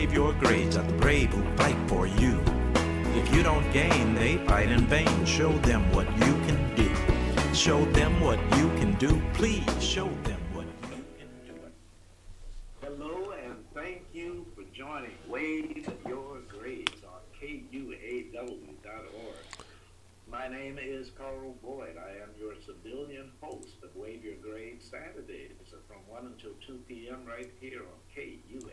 wave your grades at the brave who fight for you. If you don't gain, they fight in vain. Show them what you can do. Show them what you can do. Please show them what you can do. Hello and thank you for joining Wave Your Grades on KUAW.org. My name is Carl Boyd. I am your civilian host of Wave Your Grades Saturdays from 1 until 2 p.m. right here on KUAW.org.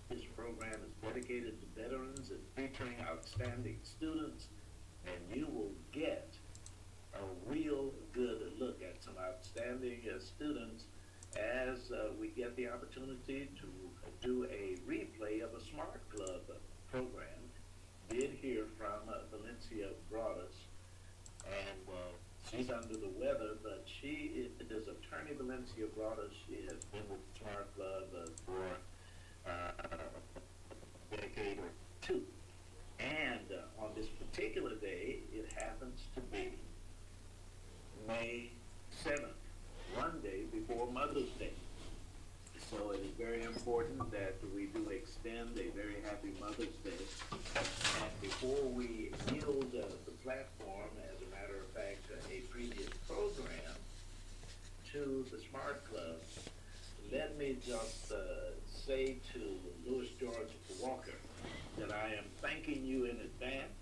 This program is dedicated to veterans and featuring outstanding students, and you will get a real good look at some outstanding students as we get the opportunity to do a replay of a Smart Club program. Did hear from Valencia Broadus, and she's under the weather, but she is attorney Valencia Broadus. She has been with Smart Club for a decade or two. And on this particular day, it happens to be May 7th, one day before Mother's Day. So it is very important that we do extend a very happy Mother's Day. And before we yield the platform, as a matter of fact, a previous program to the Smart Club, let me just say to Louis George Walker that I am thanking you in advance.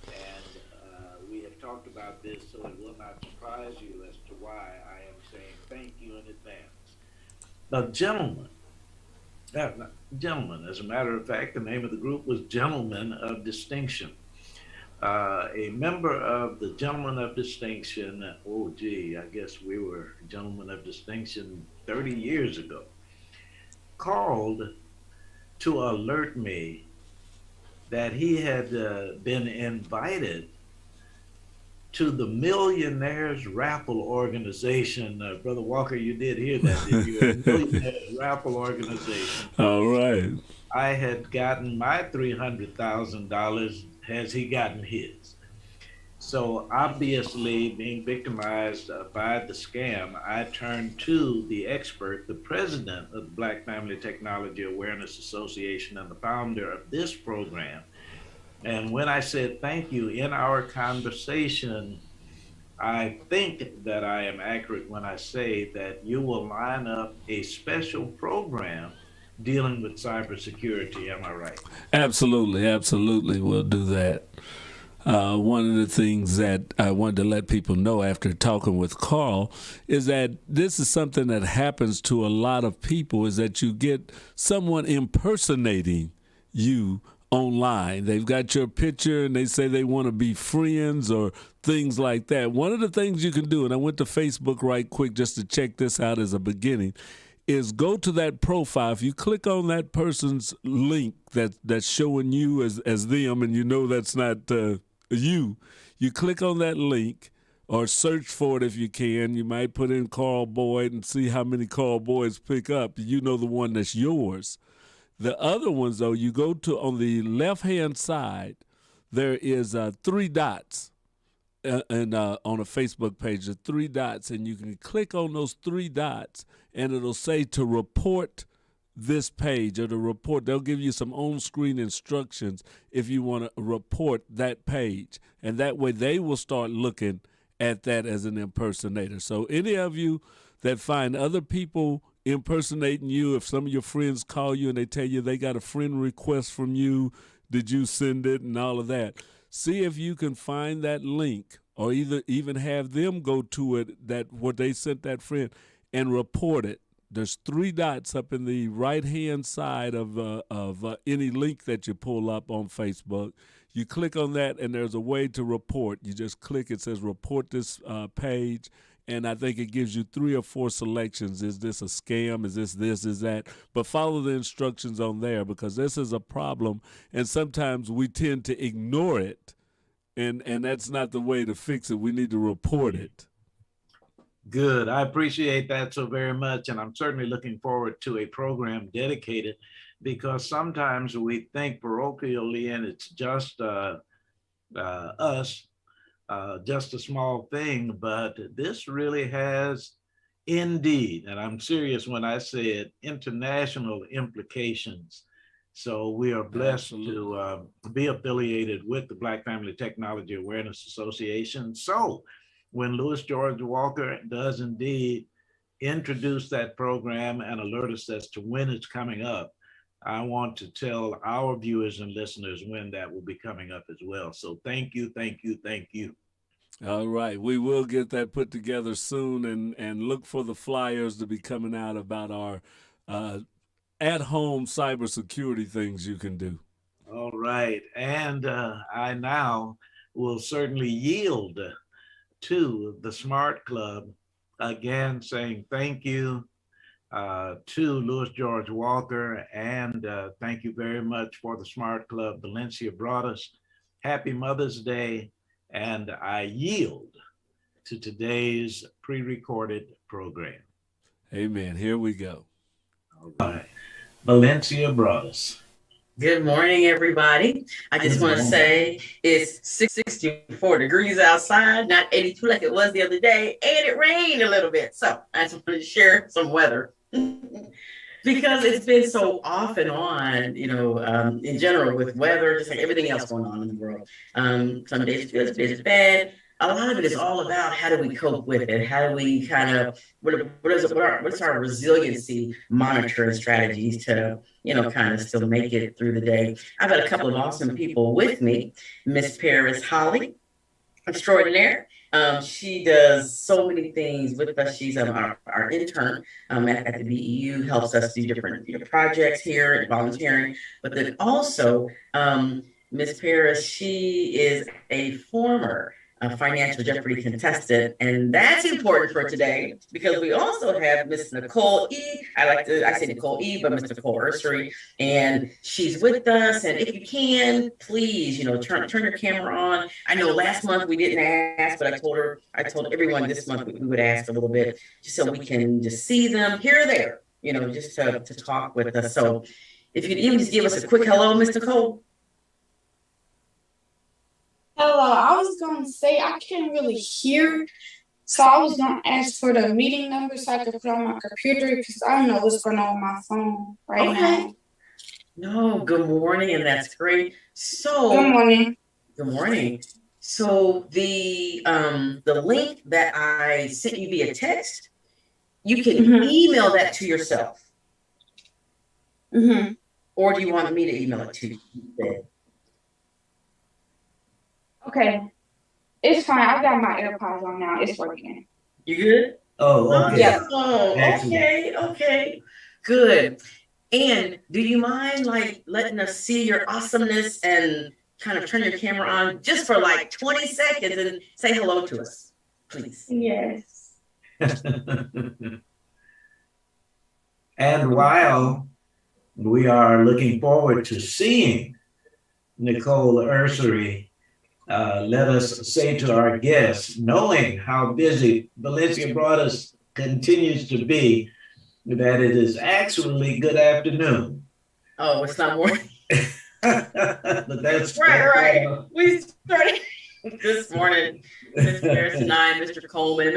And we have talked about this, so it will not surprise you as to why I am saying thank you in advance. Gentlemen, as a matter of fact, the name of the group was Gentlemen of Distinction. A member of the Gentlemen of Distinction, I guess we were Gentlemen of Distinction 30 years ago, called to alert me that he had been invited to the Millionaires Raffle Organization. Brother Walker, you did hear that, did you? A Millionaires Raffle Organization. All right. I had gotten my $300,000. Has he gotten his? So obviously, being victimized by the scam, I turned to the expert, the president of the Black Family Technology Awareness Association and the founder of this program. And when I said thank you in our conversation, I think that I am accurate when I say that you will line up a special program dealing with cybersecurity. Am I right? Absolutely, absolutely. We'll do that. One of the things that I wanted to let people know after talking with Carl is that this is something that happens to a lot of people, is that you get someone impersonating you online. They've got your picture and they say they want to be friends or things like that. One of the things you can do, and I went to Facebook right quick just to check this out as a beginning, is go to that profile. If you click on that person's link that's showing you as them, and you know that's not you click on that link or search for it if you can. You might put in Carl Boyd and see how many Carl Boyds pick up. You know the one that's yours. The other ones, though, you go to on the left-hand side, there is 3 dots. And on a Facebook page, the 3 dots, and you can click on those 3 dots, and it'll say to report this page or to report. They'll give you some on-screen instructions if you want to report that page, and that way they will start looking at that as an impersonator. So any of you that find other people impersonating you, if some of your friends call you and they tell you they got a friend request from you, did you send it, and all of that, see if you can find that link or even have them go to it, that what they sent that friend, and report it. There's 3 dots up in the right-hand side of any link that you pull up on Facebook. You click on that, and there's a way to report. You just click, it says report this page, and I think it gives you 3 or 4 selections. Is this a scam? Is this, is that? But follow the instructions on there, because this is a problem, and sometimes we tend to ignore it, and that's not the way to fix it. We need to report it. Good. I appreciate that so very much, and I'm certainly looking forward to a program dedicated, because sometimes we think parochially and it's just us, just a small thing, but this really has Indeed, and I'm serious when I said international implications. So we are blessed to be affiliated with the Black Family Technology Awareness Association. So when Louis George Walker does indeed introduce that program and alert us as to when it's coming up, I want to tell our viewers and listeners when that will be coming up as well. So thank you, thank you, thank you. All right, we will get that put together soon, and look for the flyers to be coming out about our uh, at-home cybersecurity things you can do. All right. And I now will certainly yield to the Smart Club, again saying thank you to Louis George Walker, and thank you very much for the Smart Club. Valencia brought us. Happy Mother's Day, and I yield to today's pre-recorded program. Amen. Here we go. All right. Valencia brought us. Good morning, everybody. I just want to say it's 64 degrees outside, not 82 like it was the other day, and it rained a little bit. So I just wanted to share some weather because it's been so off and on, in general with weather, just like everything else going on in the world. Some days it's good, some days it's bad. A lot of it is all about how do we cope with it? How do we kind of, what's our resiliency monitoring strategies to, kind of still make it through the day? I've got a couple of awesome people with me. Miss Paris Holly, extraordinaire. She does so many things with us. She's our intern at the BEU, helps us do different projects here and volunteering. But then also, Miss Paris, she is a former financial Jeopardy contestant, and that's important for today because we also have Miss Nicole E. I say Nicole E, but Miss Nicole Ursery, and she's with us. And if you can, please, turn your camera on. I know last month we didn't ask, but I told everyone this month we would ask a little bit just so we can just see them here or there, just to talk with us. So if you'd even just give us a quick hello, Miss Nicole. Hello, I was going to say I can't really hear, so I was going to ask for the meeting number so I could put on my computer because I don't know what's going on with my phone right now. No, good morning, and that's great. So good morning. Good morning. So the link that I sent you via text, you can email that to yourself. Or do you want me to email it to you? Okay. It's fine. I got my AirPods on now. It's working. You good? Oh, okay. Yeah. Oh, okay. Good. And do you mind letting us see your awesomeness and kind of turn your camera on just for 20 seconds and say hello to us, please? Yes. And while we are looking forward to seeing Nicole Ursery, let us say to our guests, knowing how busy Valencia brought us continues to be, that it is actually good afternoon. Oh, it's not morning. But that's right. We started this morning. Miss Paris and I, Mr. Coleman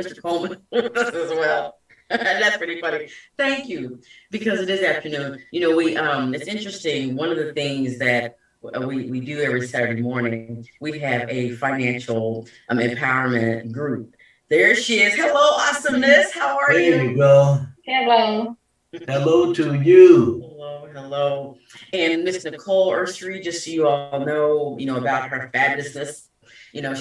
with us as well. That's pretty funny. Thank you, because it is afternoon. We it's interesting. One of the things that we do every Saturday morning, we have a financial empowerment group. There she is. Hello, awesomeness. How are you? There you go. Hello. Hello to you. Hello. And Miss Nicole Ursery, just so you all know, about her fabulousness.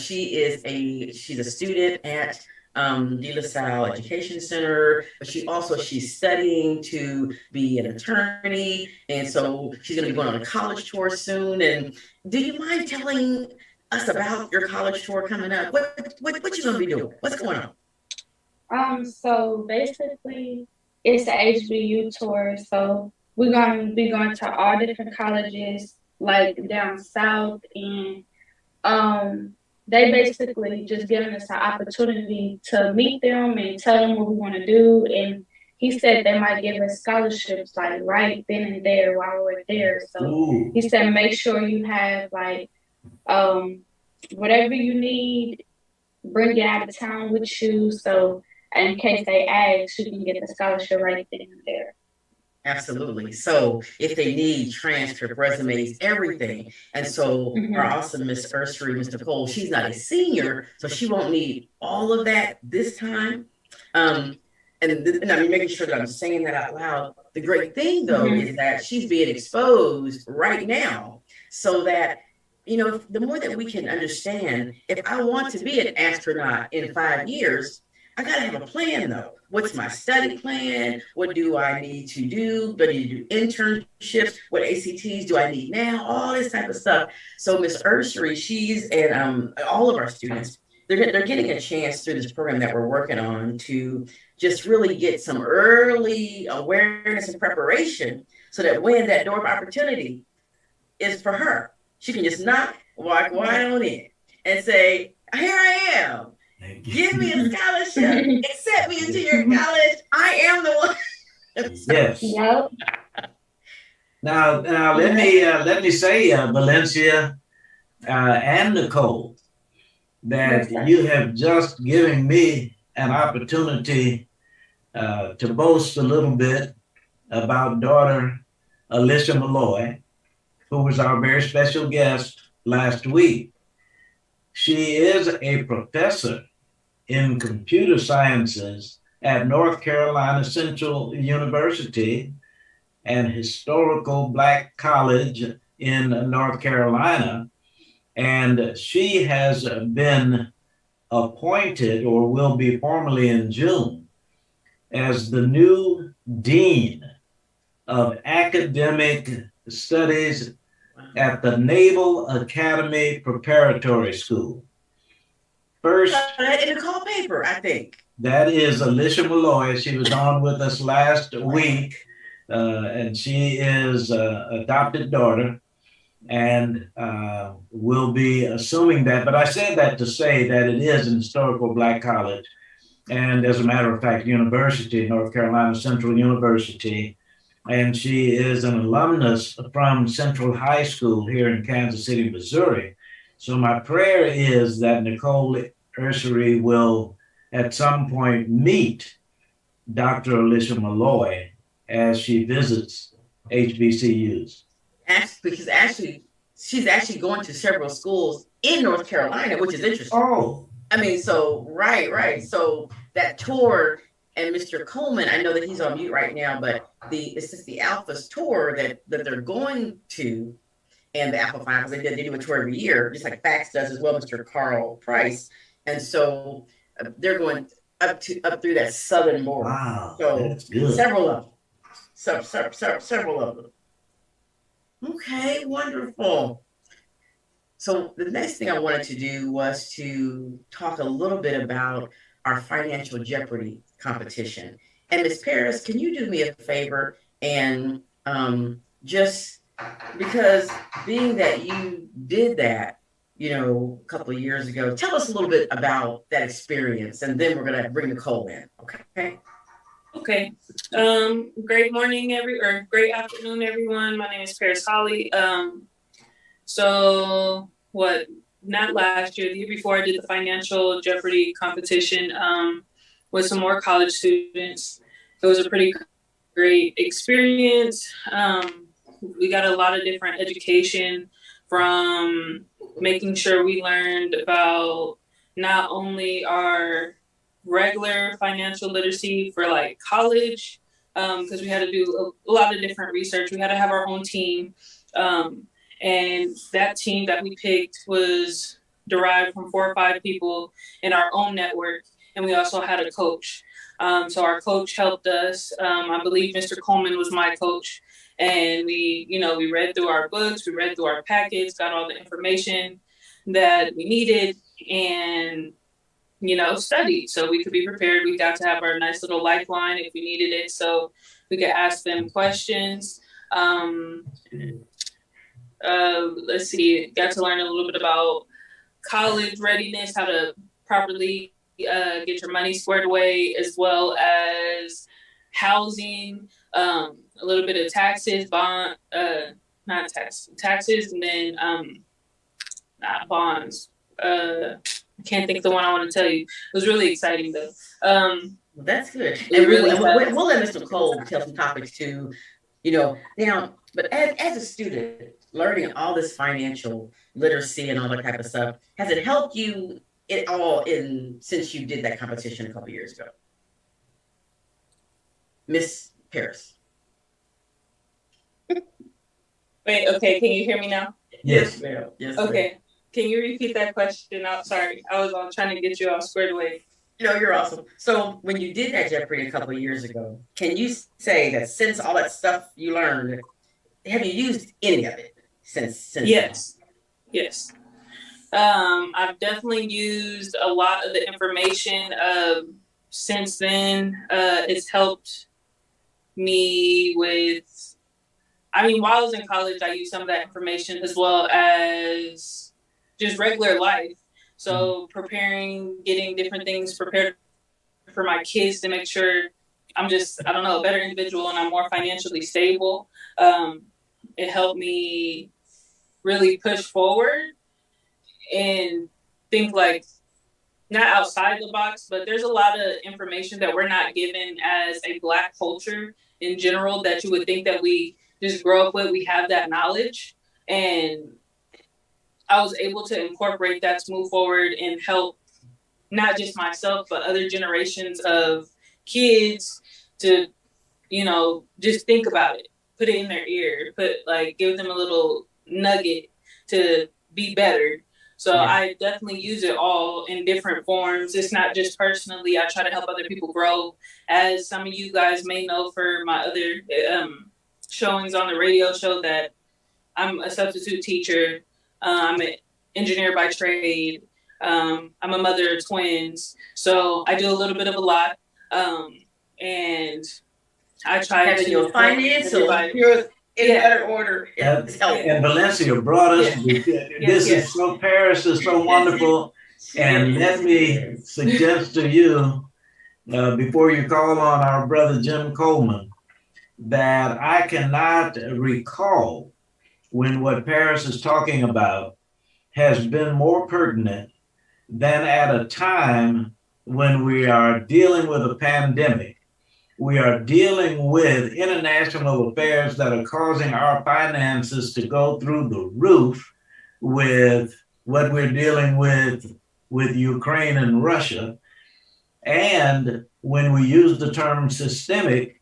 She's a student at De La Salle Education Center, but she's studying to be an attorney, and so she's going to be going on a college tour soon. And do you mind telling us about your college tour coming up? What you going to be doing? What's going on? So basically, it's the HBU tour. So we're going to be going to all different colleges, down south, and they basically just giving us an opportunity to meet them and tell them what we want to do. And he said they might give us scholarships right then and there while we're there. So he said make sure you have whatever you need, bring it out of town with you. So in case they ask, you can get the scholarship right then and there. Absolutely. So if they need transcript, resumes, everything. And so our awesome Miss Ursary, Miss Nicole, she's not a senior, so she won't need all of that this time. And I'm making sure that I'm saying that out loud. The great thing, though, is that she's being exposed right now so that, the more that we can understand, if I want to be an astronaut in 5 years, I got to have a plan, though. What's my study plan? What do I need to do? Do I need to do internships? What ACTs do I need now? All this type of stuff. So Miss Ursary, she's and all of our students, they're getting a chance through this program that we're working on to just really get some early awareness and preparation so that when that door of opportunity is for her, she can just walk wide on in and say, here I am. Give me a scholarship. Accept me into your college. I am the one. Yes. Yep. Now let me say, Valencia and Nicole, that you have just given me an opportunity to boast a little bit about daughter Alicia Malloy, who was our very special guest last week. She is a professor in computer sciences at North Carolina Central University and Historical Black College in North Carolina. And she has been appointed, or will be formally in June, as the new Dean of Academic Studies at the Naval Academy Preparatory School. First, in the call paper, I think. That is Alicia Malloy. She was on with us last week, and she is an adopted daughter, and will be assuming that. But I said that to say that it is an historical Black college, and as a matter of fact, university, North Carolina Central University, and she is an alumnus from Central High School here in Kansas City, Missouri. So my prayer is that Nicole Ursary will at some point meet Dr. Alicia Malloy as she visits HBCUs. Because she's actually going to several schools in North Carolina, which is interesting. Oh. I mean, so right. So that tour, and Mr. Coleman, I know that he's on mute right now, but it's just the Alphas tour that they're going to, and the Alpha Five, because they do a tour every year, just like FACS does as well, Mr. Carl Price. And so they're going up through that southern border. Wow, so that's good. Several of them. Several of them. Okay, wonderful. So the next thing I wanted to do was to talk a little bit about our financial Jeopardy competition. And Ms. Paris, can you do me a favor and just because being that you did that, a couple of years ago, tell us a little bit about that experience, and then we're going to bring Nicole in. Okay. Great morning, great afternoon, everyone. My name is Paris Holly. Not last year, the year before, I did the financial Jeopardy competition with some more college students. It was a pretty great experience. We got a lot of different education, from making sure we learned about not only our regular financial literacy for like college, because we had to do a lot of different research. We had to have our own team. And that team that we picked was derived from 4 or 5 people in our own network. And we also had a coach. So our coach helped us. I believe Mr. Coleman was my coach. And we read through our books, we read through our packets, got all the information that we needed, and, studied so we could be prepared. We got to have our nice little lifeline if we needed it, so we could ask them questions. Let's see, got to learn a little bit about college readiness, how to properly get your money squared away, as well as housing, a little bit of taxes, taxes, and then not bonds, I can't think of the one I want to tell you. It was really exciting though. That's good. It And really we'll let Mr. Cole tell some topics too, now, but as a student, learning all this financial literacy and all that type of stuff, has it helped you at all since you did that competition a couple years ago? Miss Paris. Wait, okay, can you hear me now? Yes, ma'am. Yes, okay. Ma'am. Can you repeat that question? I'm sorry. I was trying to get you all squared away. No, you're awesome. So when you did that Jeopardy a couple of years ago, can you say that since all that stuff you learned, have you used any of it since Yes. Then? Yes. I've definitely used a lot of the information since then. It's helped me with, while I was in college, I used some of that information as well as just regular life. So preparing, getting different things prepared for my kids to make sure I'm just, a better individual and I'm more financially stable. It helped me really push forward and think like not outside the box, but there's a lot of information that we're not given as a Black culture in general that you would think that we just grow up with. We have that knowledge, and I was able to incorporate that to move forward and help not just myself, but other generations of kids to, just think about it, put it in their ear, give them a little nugget to be better. So yeah. I definitely use it all in different forms. It's not just personally. I try to help other people grow. As some of you guys may know for my other showings on the radio show that I'm a substitute teacher. I'm an engineer by trade. I'm a mother of twins. So I do a little bit of a lot. And I try having to your financial in better order. And Valencia brought us, Paris is so wonderful. And let me suggest to you, before you call on our brother Jim Coleman, that I cannot recall when what Paris is talking about has been more pertinent than at a time when we are dealing with a pandemic. We are dealing with international affairs that are causing our finances to go through the roof with what we're dealing with Ukraine and Russia. And when we use the term systemic,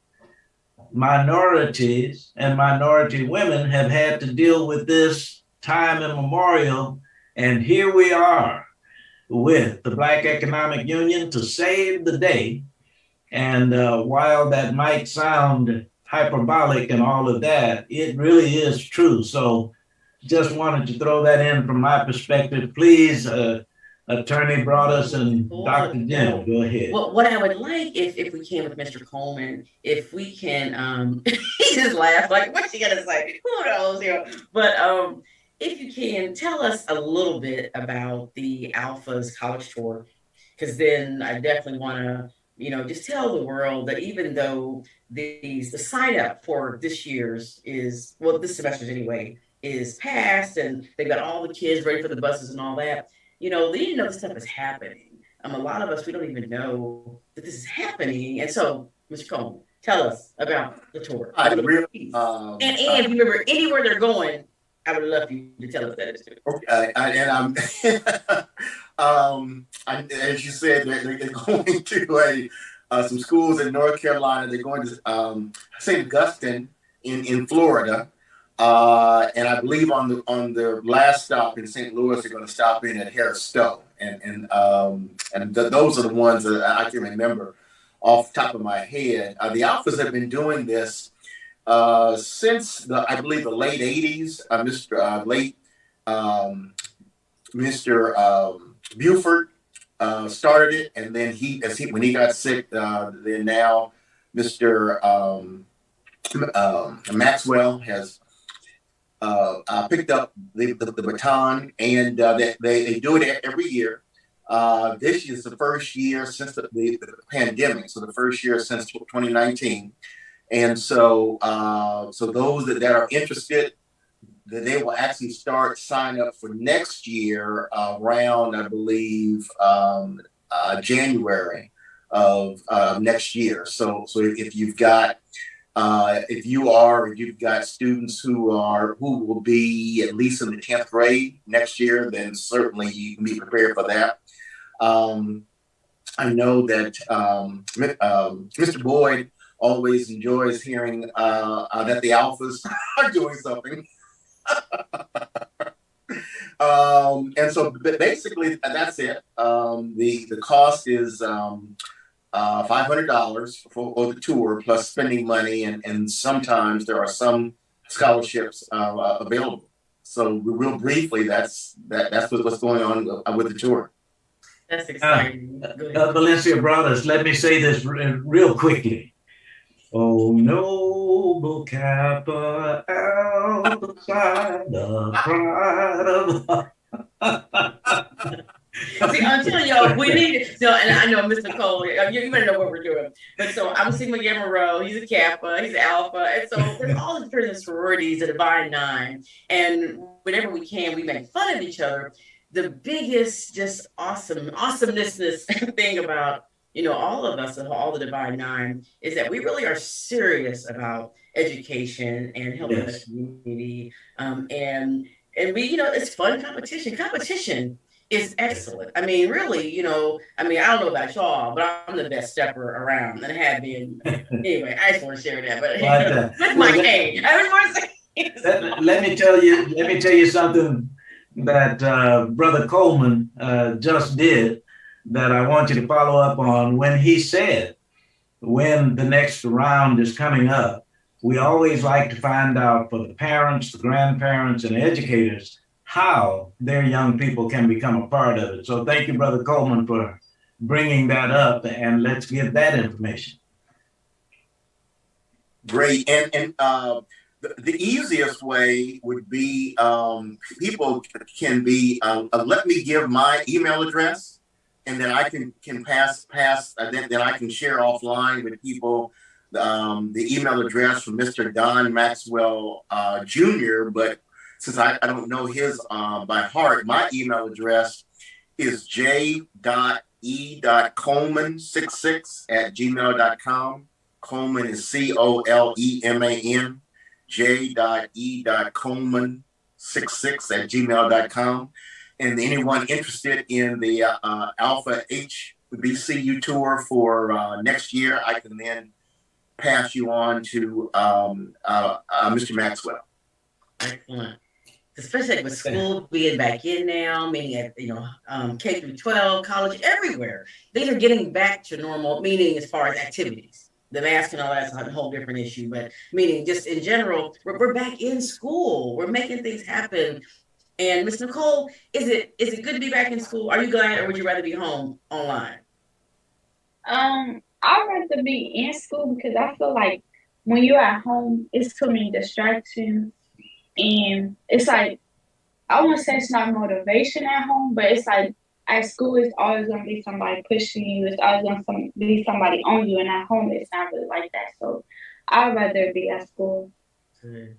minorities and minority women have had to deal with this time immemorial. And here we are with the Black Economic Union to save the day. And while that might sound hyperbolic and all of that, it really is true. So just wanted to throw that in from my perspective. Please, Attorney Broadus and Dr. Jim, go ahead. Well, what I would like, if we can, with Mr. Coleman, if we can, he just laughed like, what's he gonna say? Who knows? But if you can, tell us a little bit about the Alpha's college tour, because then I definitely want to, just tell the world that even though the sign up for this year's this semester's anyway, is passed and they've got all the kids ready for the buses and all that, they didn't know this stuff is happening. A lot of us, we don't even know that this is happening. And so, Mr. Coleman, tell us about the tour. And if you remember anywhere they're going, I would love you to tell us that too. Okay, as you said, they're going to some schools in North Carolina. They're going to St. Augustine in Florida, and I believe on their last stop in St. Louis, they're going to stop in at Harris Stowe, and those are the ones that I can remember off the top of my head. The Alphas have been doing this since I believe the late '80s. Mr. Buford started it, and then when he got sick, then now Mr. Maxwell has picked up the baton, and they do it every year. This is the first year since the pandemic, so the first year since 2019. And so those that are interested, that they will actually start signing up for next year around, I believe, January of next year. So if you've got if you've got students who will be at least in the 10th grade next year, then certainly you can be prepared for that. I know that Mr. Boyd always enjoys hearing that the alphas are doing something. And so basically that's it. The cost is $500 for the tour plus spending money, and sometimes there are some scholarships available. So real briefly, that's what's going on with the tour. That's exciting. Valencia Brothers, let me say this real quickly. Oh, noble Kappa outside the pride of... See, I'm telling y'all, we need so, and I know Mr. Cole, you better know what we're doing. But so I'm Sigma Gamma Rho, he's a Kappa, he's Alpha, and so there's all the different sororities, the Divine Nine, and whenever we can, we make fun of each other. The biggest, just awesomeness thing about all of us and all the Divine Nine is that we really are serious about education and helping the community, and we it's fun competition. Competition is excellent. I mean, really, I don't know about y'all, but I'm the best stepper around and have been. Anyway, I just want to share that. But that's my cane. I just want to say. Let me tell you something that Brother Coleman just did that I want you to follow up on. When he said, when the next round is coming up, we always like to find out for the parents, the grandparents, and educators how their young people can become a part of it. So thank you, Brother Coleman, for bringing that up, and let's get that information. Great. And the easiest way would be people can be, let me give my email address, and then I can pass, then I can share offline with people the email address from Mr. Don Maxwell Jr., but since I don't know his by heart, my email address is j.e.coleman66@gmail.com. Coleman is Coleman, j.e.coleman66@gmail.com. And anyone interested in the Alpha HBCU tour for next year, I can then pass you on to Mr. Maxwell. Excellent. Especially with school being back in now, meaning at K through 12, college, everywhere. Things are getting back to normal, meaning as far as activities. The mask and all that's a whole different issue, but meaning just in general, we're back in school. We're making things happen. And Ms. Nicole, is it good to be back in school? Are you glad, or would you rather be home online? I'd rather be in school because I feel like when you're at home, it's too many distractions. And it's like, I won't say it's not motivation at home, but it's like at school, it's always going to be somebody pushing you. It's always going to be somebody on you. And at home, it's not really like that. So I'd rather be at school. Good.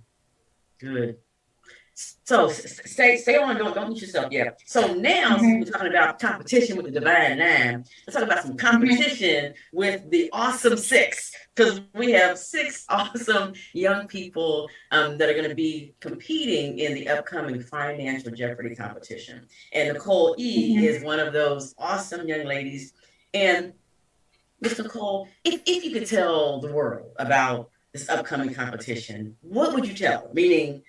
So stay on, don't mute yourself yet. So now we're talking about competition with the Divine Nine. Let's talk about some competition with the Awesome Six, because we have 6 awesome young people that are going to be competing in the upcoming Financial Jeopardy competition. And Nicole E is one of those awesome young ladies. And Ms. Nicole, if you could tell the world about this upcoming competition, what would you tell them? Meaning,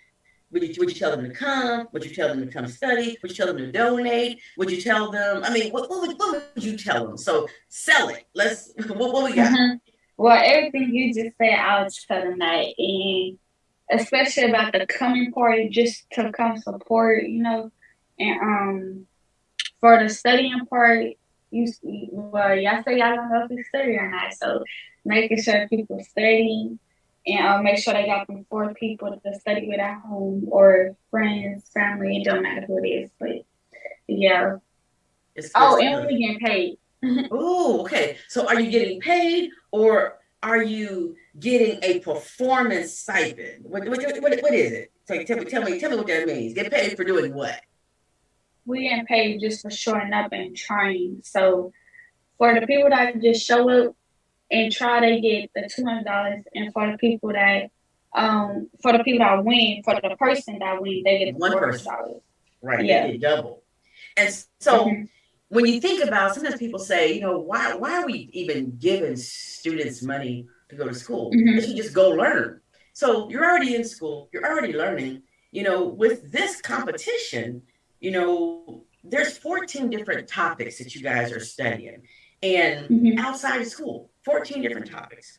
would you tell them to come? Would you tell them to come study? Would you tell them to donate? Would you tell them? I mean, what would you tell them? So sell it. What we got? Well, everything you just said, I would tell them that, and especially about the coming part, just to come support, and for the studying part, y'all say y'all don't know if you study or not, so making sure people study. And make sure they got them 4 people to study with at home, or friends, family. It don't matter who it is, but yeah. And we're getting paid. Oh, okay. So are you getting paid, or are you getting a performance stipend. What is it? So tell me what that means. Get paid for doing what? We getting paid just for showing up and trying. So for the people that just show up and try, they get the $200, and for the people that win, for the person that win, they get One person. $400. Right. Yeah. They get double. And so when you think about, sometimes people say, you know, why are we even giving students money to go to school? They should just go learn. So you're already in school, you're already learning. You know, with this competition, you know, there's 14 different topics that you guys are studying, and outside of school, 14 different topics.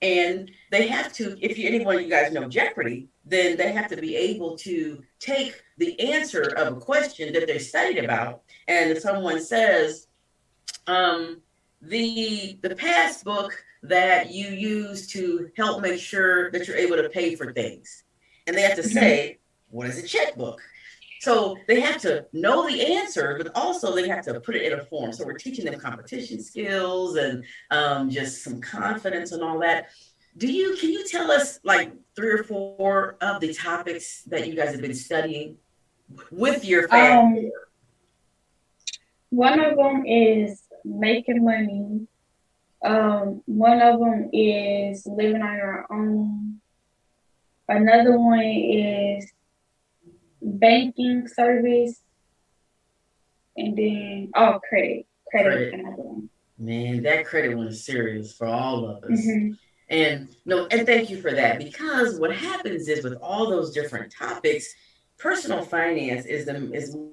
And they have to, if anyone of you guys know Jeopardy, then they have to be able to take the answer of a question that they studied about. And if someone says, the passbook that you use to help make sure that you're able to pay for things, and they have to say, what is a checkbook? So they have to know the answer, but also they have to put it in a form. So we're teaching them competition skills and just some confidence and all that. Can you tell us like 3 or 4 of the topics that you guys have been studying with your family? One of them is making money. One of them is living on your own. Another one is banking service, and then credit is another one. Man, that credit one is serious for all of us. And thank you for that, because what happens is with all those different topics, personal finance is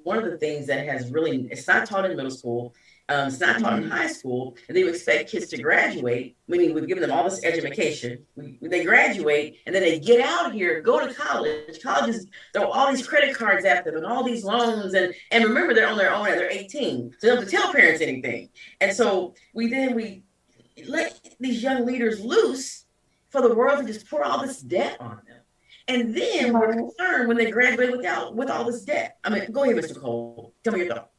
one of the things that has really, it's not taught in middle school. It's not taught in high school, and they expect kids to graduate, meaning we've given them all this education. They graduate, and then they get out here, go to college. Colleges throw all these credit cards at them and all these loans, and remember, they're on their own and they're 18, so they don't have to tell parents anything. And so we let these young leaders loose for the world to just pour all this debt on them. And then we're concerned when they graduate with all this debt. I mean, go ahead, Mr. Cole. Tell me your thought.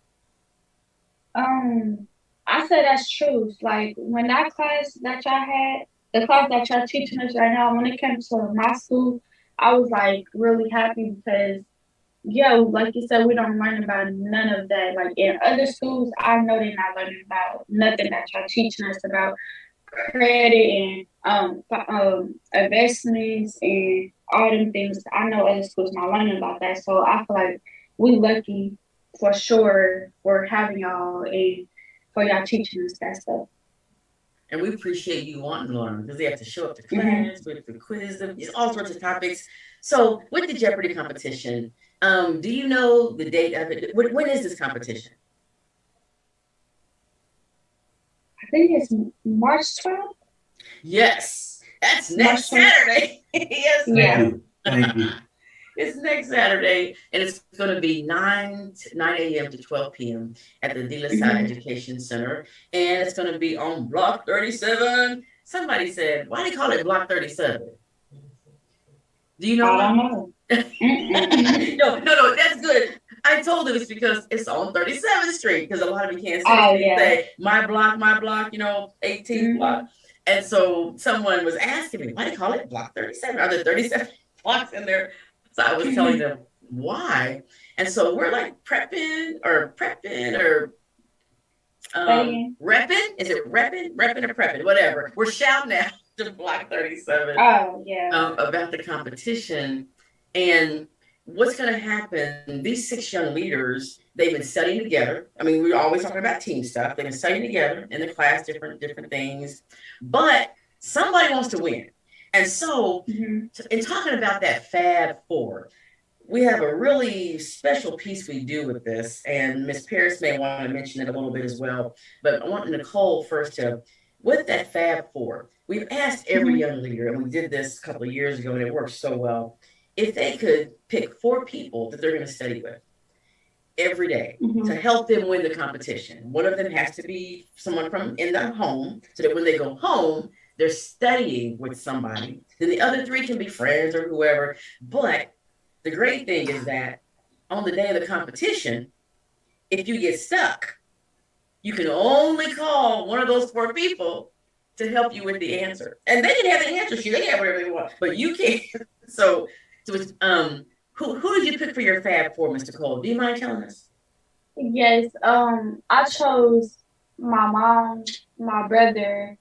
I say that's true. Like when that class that y'all had, the class that y'all teaching us right now, when it came to my school, I was like really happy because, like you said, we don't learn about none of that. Like in other schools, I know they're not learning about nothing that y'all teaching us about credit and investments and all them things. I know other schools not learning about that, so I feel like we lucky for sure for having y'all and for y'all teaching us that stuff. And we appreciate you wanting to learn, because they have to show up to class with the quiz, all sorts of topics. So with the Jeopardy competition, do you know the date of it? When is this competition? I think it's March 12th. Yes, that's next Saturday. Yes, ma'am. Thank you. It's next Saturday, and it's going to be 9 a.m. to 12 p.m. at the De La Salle Education Center, and it's going to be on Block 37. Somebody said, why do they call it Block 37? Do you know? I don't know. No, that's good. I told them it's because it's on 37th Street, because a lot of you can't say my block, 18th block. And so someone was asking me, why do they call it Block 37? Are there 37 blocks in there? So I was telling them why. And so we're like prepping or repping. Is it repping or prepping? Whatever. We're shouting out to Block 37 about the competition. And what's going to happen, these 6 young leaders, they've been studying together. I mean, we're always talking about team stuff. They've been studying together in the class, different things. But somebody wants to win. And so, in talking about that Fab Four, we have a really special piece we do with this, and Ms. Paris may want to mention it a little bit as well. But I want Nicole first with that Fab Four, we've asked every young leader, and we did this a couple of years ago, and it worked so well, if they could pick 4 people that they're going to study with every day to help them win the competition. One of them has to be someone from in the home, so that when they go home, they're studying with somebody. Then the other 3 can be friends or whoever. But the great thing is that on the day of the competition, if you get stuck, you can only call one of those 4 people to help you with the answer. And they didn't have the answer sheet. They had whatever they want, but you can. So it's, who did you pick for your Fab Four, Mr. Cole? Do you mind telling us? Yes, I chose my mom, my brother,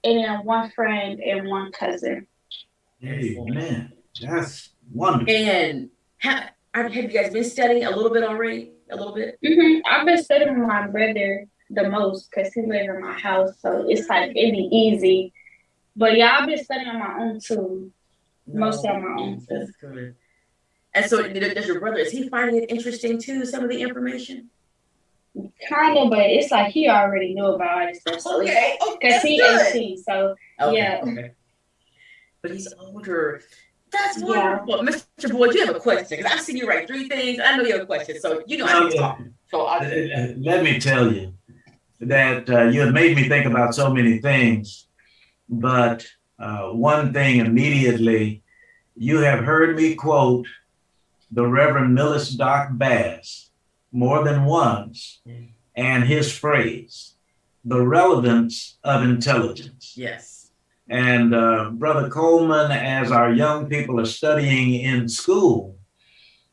and then one friend and one cousin. Hey, man, that's wonderful. And have you guys been studying a little bit already? A little bit? I've been studying with my brother the most because he lives in my house, so it's like it'd be easy. But yeah, I've been studying on my own too. Most on my own too. That's good. And so does your brother, is he finding it interesting too, some of the information? Kind of, but it's like he already knew about all this stuff. So okay, because he's 18, so yeah. Okay. But he's older. That's wonderful. Yeah. Mr. Boyd, you have a question because I've seen you write 3 things. I know you have a question, so you know I can talk. So let me tell you that you have made me think about so many things, but one thing immediately, you have heard me quote the Reverend Millis Doc Bass more than once, and his phrase, the relevance of intelligence. Yes. And Brother Coleman, as our young people are studying in school,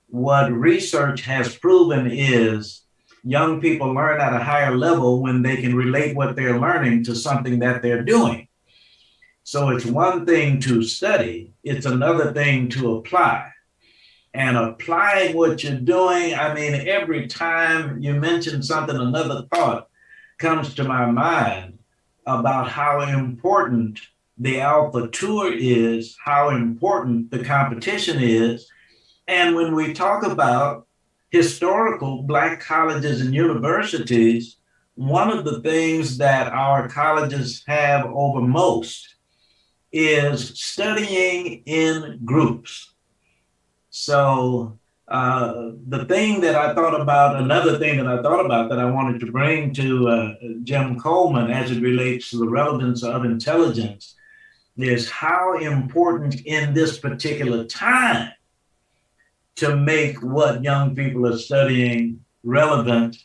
what research has proven is young people learn at a higher level when they can relate what they're learning to something that they're doing. So it's one thing to study, it's another thing to apply. And applying what you're doing, I mean, every time you mention something, another thought comes to my mind about how important the Alpha Tour is, how important the competition is. And when we talk about historical Black colleges and universities, one of the things that our colleges have over most is studying in groups. So the thing that I thought about, another thing that I thought about that I wanted to bring to Jim Coleman as it relates to the relevance of intelligence is how important in this particular time to make what young people are studying relevant.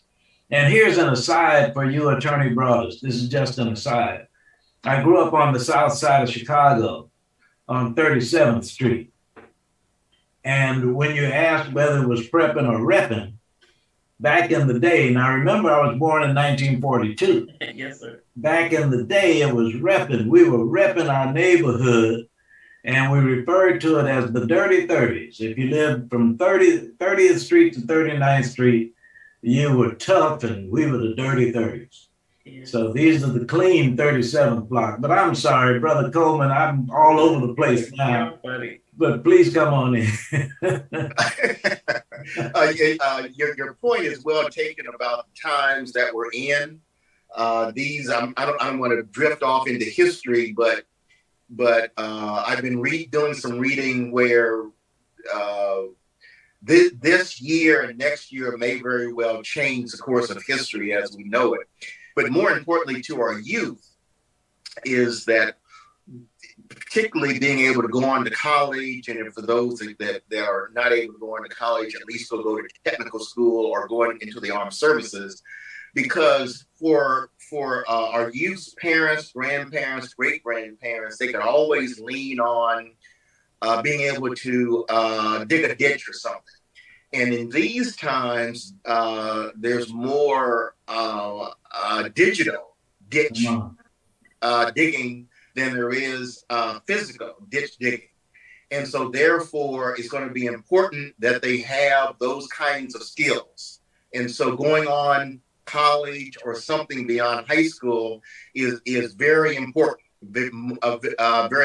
And here's an aside for you attorney brothers. This is just an aside. I grew up on the south side of Chicago on 37th Street. And when you asked whether it was prepping or repping, back in the day, now remember I was born in 1942. Yes, sir. Back in the day, it was repping. We were repping our neighborhood, and we referred to it as the dirty 30s. If you lived from 30th Street to 39th Street, you were tough, and we were the dirty 30s. So these are the clean 37th block. But I'm sorry, Brother Coleman, I'm all over the place now. But please come on in. Your point is well taken about the times that we're in. I don't want to drift off into history, but I've been doing some reading where this year and next year may very well change the course of history as we know it. But more importantly to our youth is that particularly being able to go on to college, and for those that are not able to go on to college, at least go to technical school or going into the armed services, because for our youth's parents, grandparents, great-grandparents, they could always lean on being able to dig a ditch or something. And in these times, there's more digital ditch digging than there is physical ditch digging. And so therefore, it's going to be important that they have those kinds of skills. And so going on college or something beyond high school is very important, very,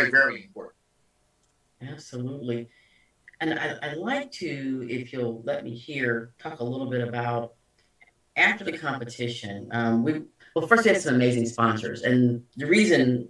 very important. Absolutely. And I'd like to, if you'll let me talk a little bit about after the competition. First we had some amazing sponsors, and the reason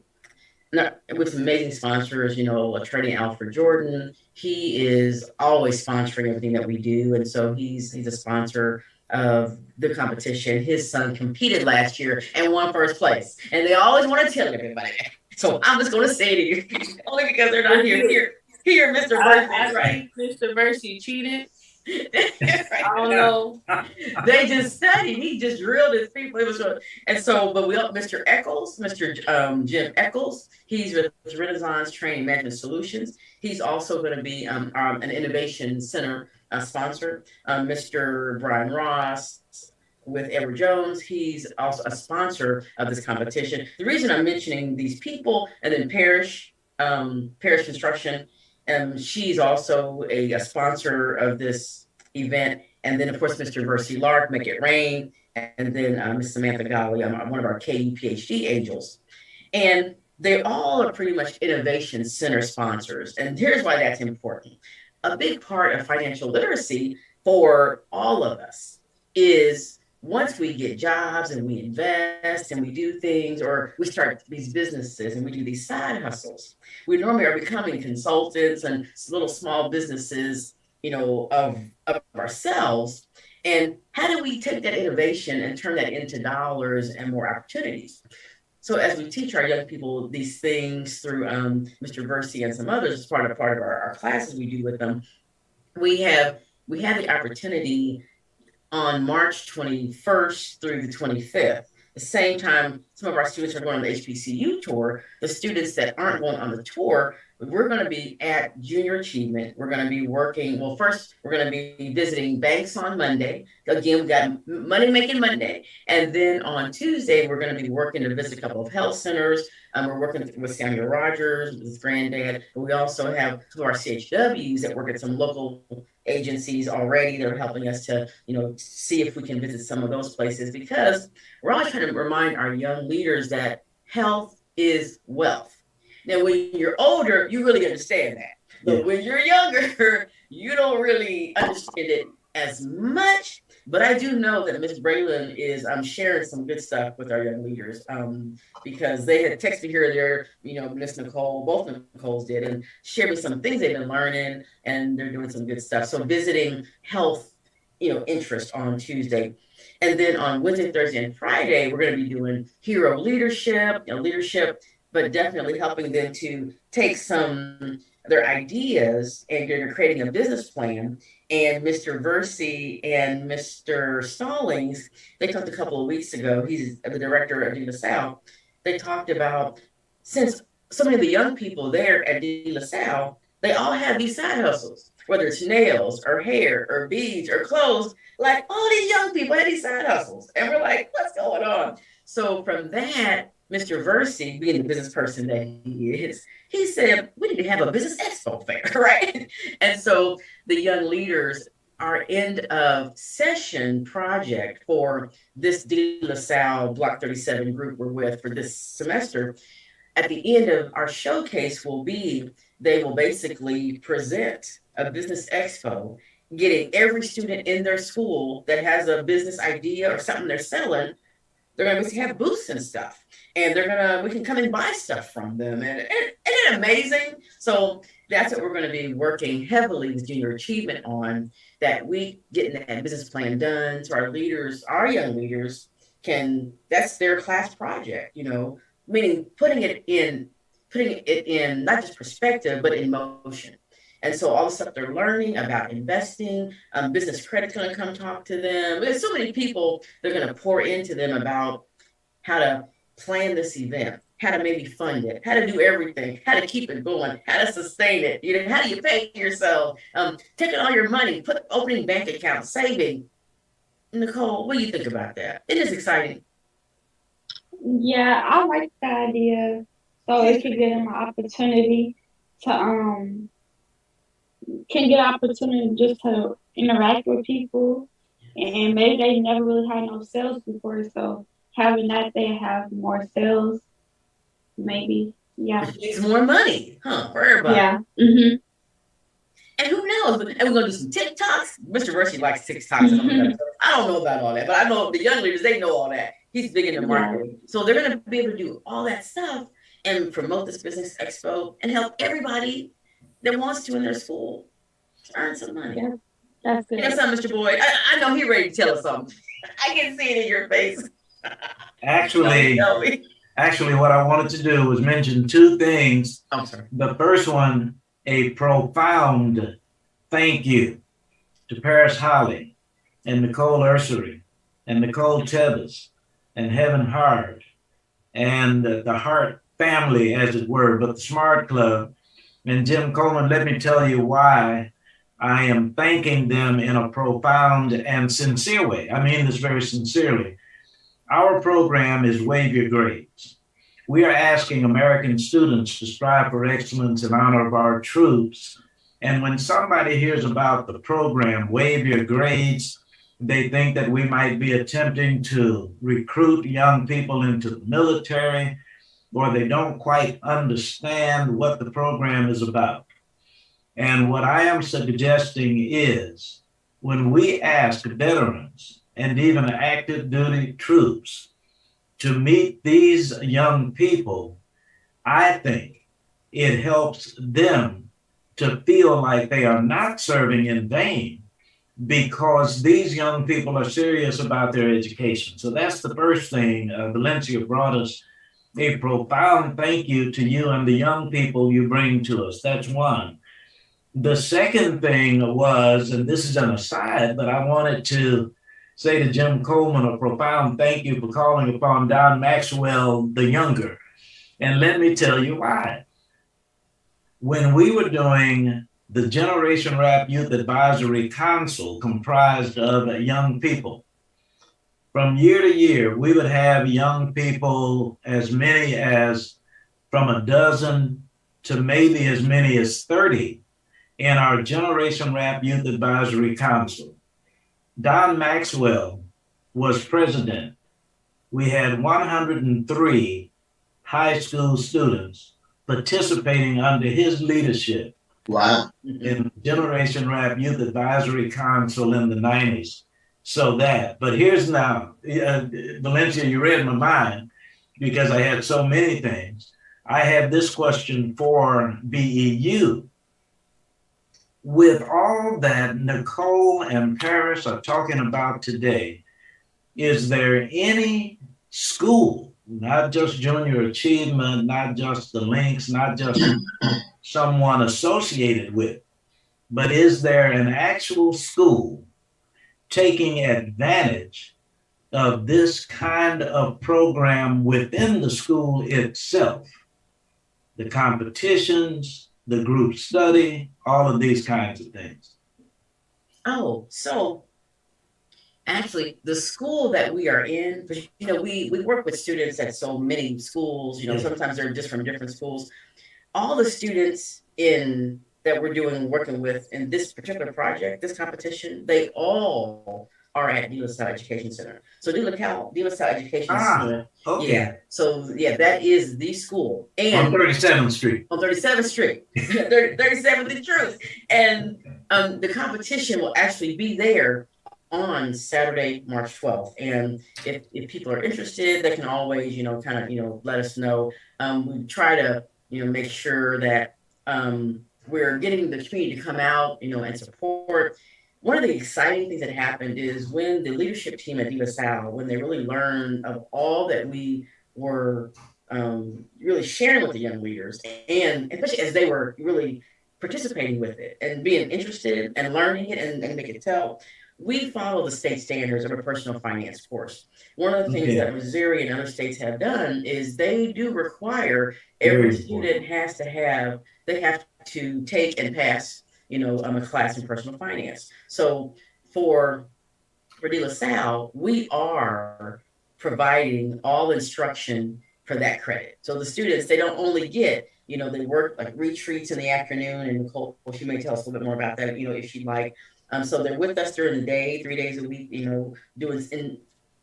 with some amazing sponsors, attorney Alfred Jordan, he is always sponsoring everything that we do, and so he's a sponsor of the competition. His son competed last year and won first place, and they always want to tell everybody that. So I'm just going to say to you, only because they're not here. Here, Mr. Versey, right? Mr. Versey cheated. Right. I don't know. They just studied. He just drilled his people. It was and so, but Mr. Eccles, Mr. Jim Eccles, he's with Renaissance Training Management Solutions. He's also going to be an innovation center sponsor. Mr. Brian Ross with Edward Jones, he's also a sponsor of this competition. The reason I'm mentioning these people, and then Parish Construction, she's also a sponsor of this event. And then, of course, Mr. Versi Lark, Make It Rain, and then Miss Samantha Golly, one of our KU PhD angels. And they all are pretty much innovation center sponsors. And here's why that's important. A big part of financial literacy for all of us is once we get jobs and we invest and we do things, or we start these businesses and we do these side hustles, we normally are becoming consultants and little small businesses, of ourselves. And how do we take that innovation and turn that into dollars and more opportunities? So as we teach our young people these things through Mr. Versi and some others, as part of our classes we do with them, we have the opportunity on March 21st through the 25th. The same time some of our students are going on the HBCU tour, the students that aren't going on the tour, we're going to be at Junior Achievement. We're going to be working, well, first, we're going to be visiting banks on Monday. Again, we've got Money Making Monday. And then on Tuesday, we're going to be working to visit a couple of health centers. We're working with Samuel Rogers, with his granddad. But we also have two of our CHWs that work at some local agencies already that are helping us to, see if we can visit some of those places, because we're always trying to remind our young leaders that health is wealth. Now, when you're older, you really understand that. But when you're younger, you don't really understand it as much. But I do know that Ms. Braylon is sharing some good stuff with our young leaders, because they had texted me here or there, Miss Nicole, both Nicoles did, and shared me some things they've been learning, and they're doing some good stuff. So visiting health, interest on Tuesday. And then on Wednesday, Thursday, and Friday, we're going to be doing hero leadership, but definitely helping them to take some of their ideas and they're creating a business plan. And Mr. Versi and Mr. Stallings, they talked a couple of weeks ago, he's the director of De La Salle, they talked about, since so many of the young people there at De La Salle, they all have these side hustles, whether it's nails or hair or beads or clothes, like all these young people have these side hustles. And we're like, what's going on? So from that, Mr. Versi, being the business person that he is, he said, we need to have a business expo fair, right? And so the young leaders, our end of session project for this De La Salle Block 37 group we're with for this semester, at the end of our showcase will be, they will basically present a business expo, getting every student in their school that has a business idea or something they're selling. They're going to have booths and stuff, and we can come and buy stuff from them. And isn't it amazing? So that's what we're going to be working heavily with Junior Achievement on, that we getting that business plan done so our leaders, our young leaders that's their class project, meaning putting it in not just perspective, but in motion. And so all the stuff they're learning about investing, business credit's going to come talk to them. There's so many people they're going to pour into them about how to plan this event, how to maybe fund it, how to do everything, how to keep it going, how to sustain it. How do you pay yourself? Taking all your money, opening bank accounts, saving. Nicole, what do you think about that? It is exciting. Yeah, I like the idea. So it could give them an opportunity to just to interact with people, and maybe they never really had no sales before, so having that, they have more sales, maybe. Yeah, Which means more money, for everybody. Yeah. Mm-hmm. And who knows? And we're gonna do some TikToks. Mr. Versi likes TikToks. I don't know about all that, but I know the young leaders, they know all that. He's big into marketing. So they're gonna be able to do all that stuff and promote this business expo and help everybody that wants to in their school earn some money. Yeah, that's good. You know something, Mr. Boyd? I know he's ready to tell us something. I can see it in your face. Actually, what I wanted to do was mention two things. I'm sorry. The first one, a profound thank you to Paris Holly. and Nicole Ursery and Nicole Tevis and Heaven Hart and the Hart family, as it were, but the Smart Club. And Jim Coleman, let me tell you why I am thanking them in a profound and sincere way. I mean this very sincerely. Our program is Waive Your Grades. We are asking American students to strive for excellence in honor of our troops. And when somebody hears about the program, Waive Your Grades, they think that we might be attempting to recruit young people into the military, or they don't quite understand what the program is about. And what I am suggesting is when we ask veterans and even active duty troops to meet these young people, I think it helps them to feel like they are not serving in vain because these young people are serious about their education. So that's the first thing. Valencia brought us a profound thank you to you and the young people you bring to us. That's one. The second thing was, and this is an aside, but I wanted to say to Jim Coleman a profound thank you for calling upon Don Maxwell the Younger. And let me tell you why. When we were doing the Generation Rap Youth Advisory Council comprised of young people, from year to year, we would have young people as many as from a dozen to maybe as many as 30 in our Generation Rap Youth Advisory Council. Don Maxwell was president. We had 103 high school students participating under his leadership. Wow. In Generation Rap Youth Advisory Council in the 90s. So that, but here's now, Valencia, you read my mind because I had so many things. I have this question for BEU. With all that Nicole and Paris are talking about today, is there any school, not just Junior Achievement, not just the Links, not just someone associated with, but is there an actual school taking advantage of this kind of program within the school itself? The competitions, the group study, all of these kinds of things. Oh, so actually, the school that we are in, because we work with students at so many schools. Sometimes they're just from different schools. All the students that we're working with in this particular project, this competition, they all are at De La Salle Education Center. So De La Salle Education Center. Okay. Yeah. So yeah, that is the school. And on 37th Street. On 37th Street, 37th and Truth. And the competition will actually be there on Saturday, March 12th. And if people are interested, they can always, let us know. We try to, make sure that we're getting the community to come out, and support. One of the exciting things that happened is when the leadership team at De La Salle, when they really learned of all that we were really sharing with the young leaders, and especially as they were really participating with it and being interested and learning it and they could tell, we follow the state standards of a personal finance course. One of the things that Missouri and other states have done is they do require every student they have to take and pass, a class in personal finance. So for De La Salle, we are providing all instruction for that credit. So the students, they don't only get, they work like retreats in the afternoon, and Nicole, she may tell us a little bit more about that, if she'd like. So they're with us during the day, 3 days a week, doing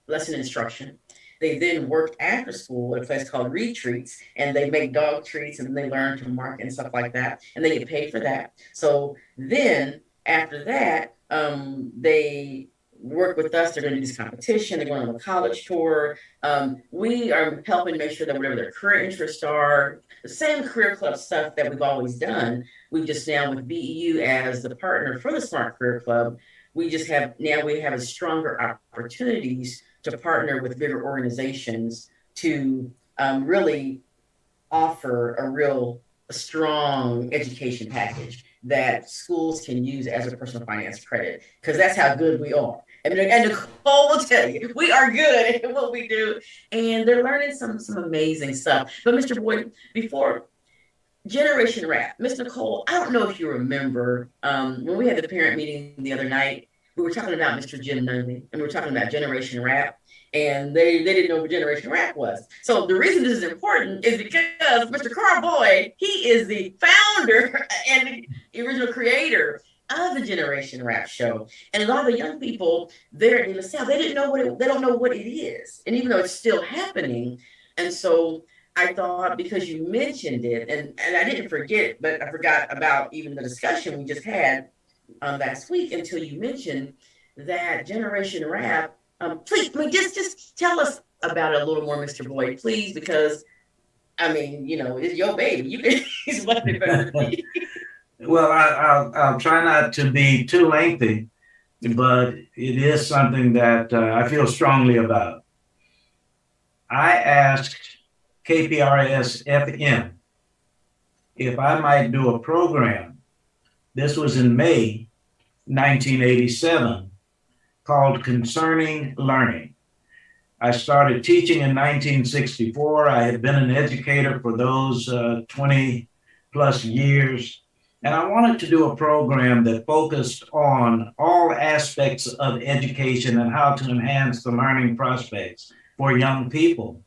lesson instruction. They then work after school at a place called Retreats, and they make dog treats and they learn to market and stuff like that, and they get paid for that. So then after that, they work with us. They're going to do this competition. They're going on a college tour. We are helping make sure that whatever their career interests are, the same career club stuff that we've always done. We've just now with BEU as the partner for the Smart Career Club, we have a stronger opportunities to partner with bigger organizations to really offer a strong education package that schools can use as a personal finance credit, because that's how good we are. And Nicole will tell you, we are good at what we do, and they're learning some amazing stuff. But Mr. Boyd, before Generation Rap, Miss Nicole, I don't know if you remember when we had the parent meeting the other night. We were talking about Mr. Jim Nunley, and we were talking about Generation Rap, and they didn't know what Generation Rap was. So the reason this is important is because Mr. Carl Boyd, he is the founder and the original creator of the Generation Rap show. And a lot of the young people there in the South, they didn't know they don't know what it is. And even though it's still happening, and so I thought because you mentioned it, and I didn't forget, but I forgot about even the discussion we just had last week until you mentioned that Generation Rap. Please, I mean, just tell us about it a little more, Mr. Boyd, please, because I mean, you know, it's your baby. You can explain it better than me. Well, I'll try not to be too lengthy, but it is something that I feel strongly about. I asked KPRS FM if I might do a program. This was in May 1987, called Concerning Learning. I started teaching in 1964. I had been an educator for those 20 plus years. And I wanted to do a program that focused on all aspects of education and how to enhance the learning prospects for young people.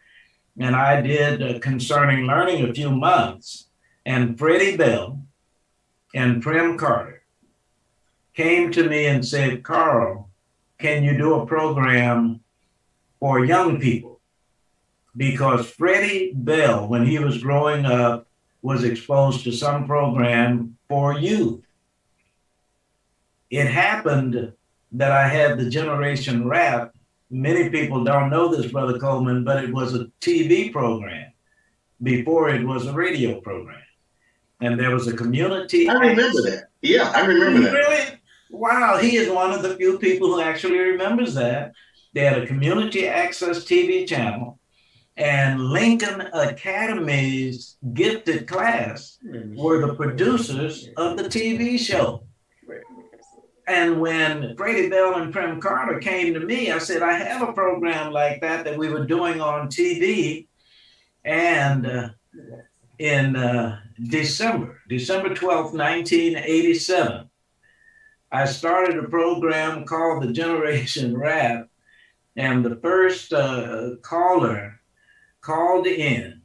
And I did Concerning Learning a few months. And Freddie Bell and Prim Carter came to me and said, Carl, can you do a program for young people? Because Freddie Bell, when he was growing up, was exposed to some program for youth. It happened that I had the Generation Rap. Many people don't know this, Brother Coleman, but it was a TV program before it was a radio program. And there was a community. I remember that. Yeah, I remember that. Really? Wow, he is one of the few people who actually remembers that. They had a community access TV channel, and Lincoln Academy's gifted class were the producers of the TV show. And when Freddie Bell and Prim Carter came to me, I said, I have a program like that we were doing on TV. And in December 12th, 1987, I started a program called the Generation Rap. And the first caller called in,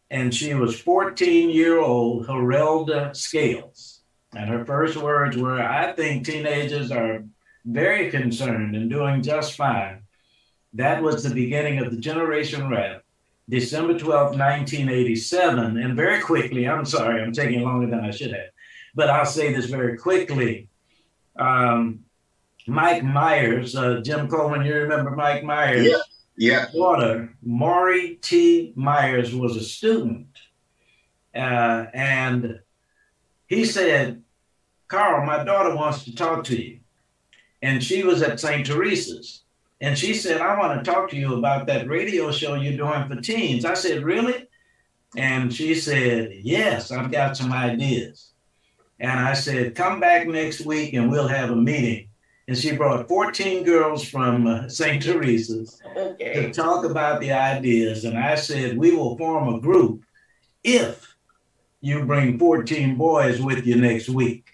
and she was 14-year-old Herelda Scales. And her first words were, I think teenagers are very concerned and doing just fine. That was the beginning of the Generation Rap, December 12th, 1987. And very quickly, I'm sorry, I'm taking longer than I should have, but I'll say this very quickly. Mike Myers, Jim Coleman, you remember Mike Myers? Yeah. Daughter, Maury T. Myers, was a student. And he said, Carl, my daughter wants to talk to you. And she was at St. Teresa's. And she said, I want to talk to you about that radio show you're doing for teens. I said, really? And she said, yes, I've got some ideas. And I said, come back next week and we'll have a meeting. And she brought 14 girls from St. Teresa's to talk about the ideas. And I said, we will form a group if you bring 14 boys with you next week,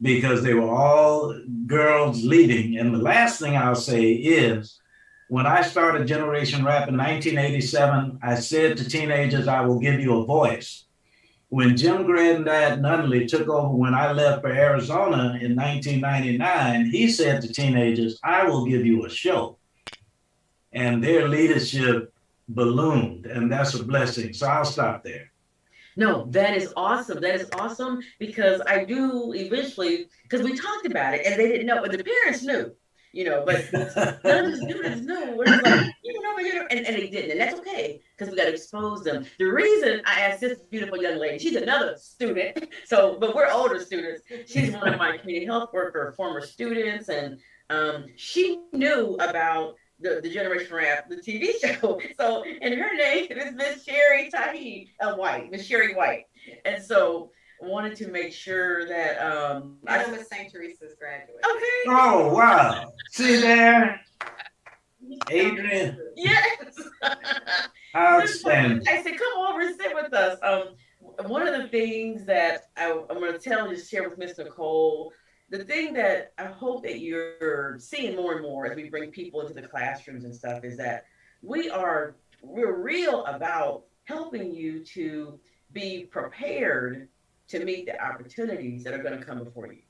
because they were all girls leading. And the last thing I'll say is, when I started Generation Rap in 1987, I said to teenagers, I will give you a voice. When Jim Granddad Nunley took over when I left for Arizona in 1999, he said to teenagers, I will give you a show. And their leadership ballooned, and that's a blessing. So I'll stop there. No, that is awesome. That is awesome, because I do eventually, because we talked about it and they didn't know, but the parents knew, you know, but none of the students knew. We're just like, and they didn't. And that's okay, because we got to expose them. The reason I asked this beautiful young lady, she's another student. So, but we're older students. She's one of my community health worker, former students. And she knew about the Generation Rap, the TV show. So, and her name is Miss Sherry Tahi White, Miss Sherry White. And so wanted to make sure that I'm a St. Teresa's graduate. Okay. Oh, wow. See there, Adrian. Yes. Outstanding. I said, come over and sit with us. One of the things that I'm going to tell you, share with Miss Nicole, the thing that I hope that you're seeing more and more as we bring people into the classrooms and stuff is that we're real about helping you to be prepared to meet the opportunities that are going to come before you.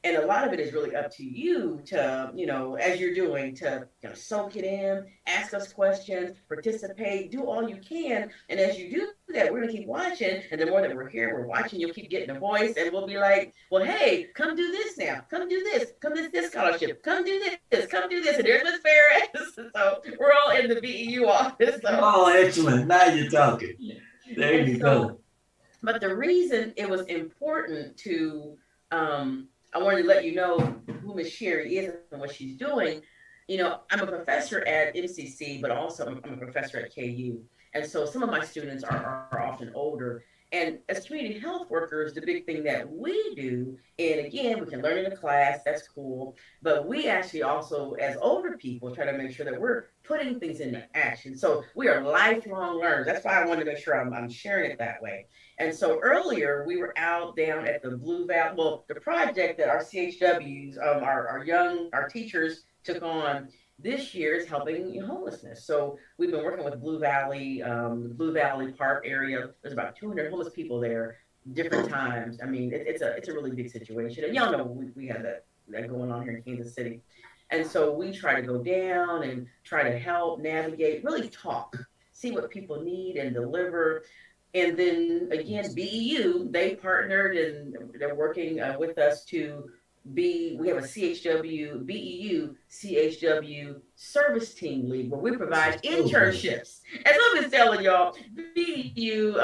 And a lot of it is really up to you to, as you're doing, to soak it in, ask us questions, participate, do all you can. And as you do that, we're gonna keep watching. And the more that we're here, we're watching, you'll keep getting a voice, and we'll be like, well, hey, come do this now, come do this, come this scholarship, come do this, come do this. And there's Miss Ferris. So we're all in the BEU office. So. Oh, excellent. Now you're talking. There you go. But the reason it was important to I wanted to let you know who Miss Sherry is and what she's doing. I'm a professor at MCC, but also I'm a professor at KU. And so some of my students are often older. And as community health workers, the big thing that we do, and again, we can learn in a class, that's cool. But we actually also, as older people, try to make sure that we're putting things into action. So we are lifelong learners. That's why I wanted to make sure I'm sharing it that way. And so earlier we were out down at the Blue Valley, well, the project that our CHWs, our teachers took on this year is helping homelessness. So we've been working with Blue Valley, the Blue Valley Park area. There's about 200 homeless people there, different times. I mean, it's a really big situation. And y'all know we have that going on here in Kansas City. And so we try to go down and try to help navigate, really talk, see what people need and deliver. And then again, BEU, they partnered and they're working with us to we have a CHW, BEU, CHW service team lead where we provide internships. As I was telling y'all, BEU,